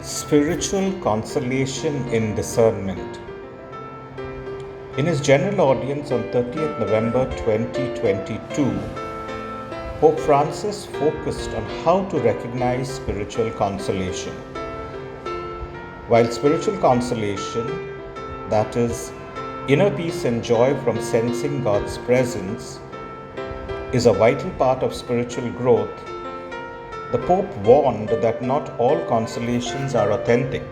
Spiritual Consolation in Discernment. In his general audience on 30th November 2022, Pope Francis focused on how to recognize spiritual consolation. While spiritual consolation, that is, inner peace and joy from sensing God's presence, is a vital part of spiritual growth, the Pope warned that not all consolations are authentic.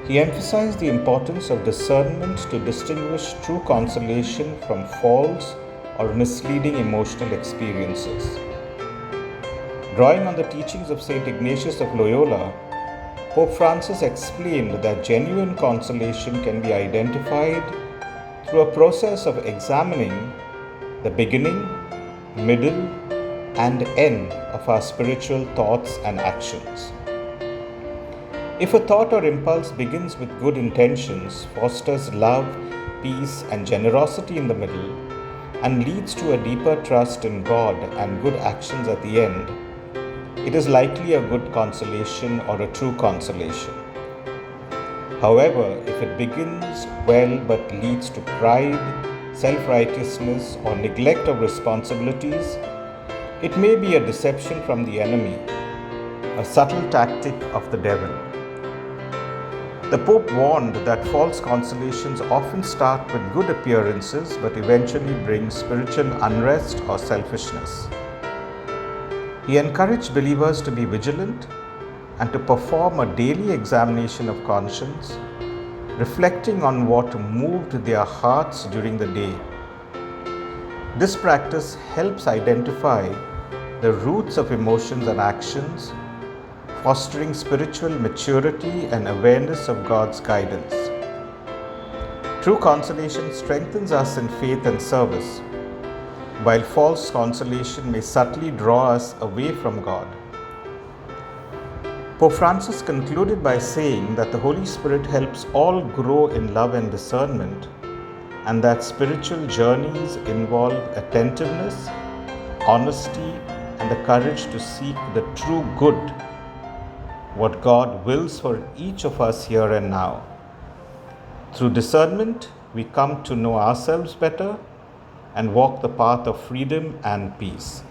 He emphasized the importance of discernment to distinguish true consolation from false or misleading emotional experiences. Drawing on the teachings of St. Ignatius of Loyola, Pope Francis explained that genuine consolation can be identified through a process of examining the beginning, middle, and end of our spiritual thoughts and actions. If a thought or impulse begins with good intentions, fosters love, peace, and generosity in the middle, and leads to a deeper trust in God and good actions at the end, it is likely a good consolation or a true consolation. However, if it begins well but leads to pride, self-righteousness, or neglect of responsibilities, it may be a deception from the enemy, a subtle tactic of the devil. The Pope warned that false consolations often start with good appearances but eventually bring spiritual unrest or selfishness. He encouraged believers to be vigilant and to perform a daily examination of conscience, reflecting on what moved their hearts during the day. This practice helps identify the roots of emotions and actions, fostering spiritual maturity and awareness of God's guidance. True consolation strengthens us in faith and service, while false consolation may subtly draw us away from God. Pope Francis concluded by saying that the Holy Spirit helps all grow in love and discernment, and that spiritual journeys involve attentiveness, honesty, and the courage to seek the true good, what God wills for each of us here and now. Through discernment, we come to know ourselves better and walk the path of freedom and peace.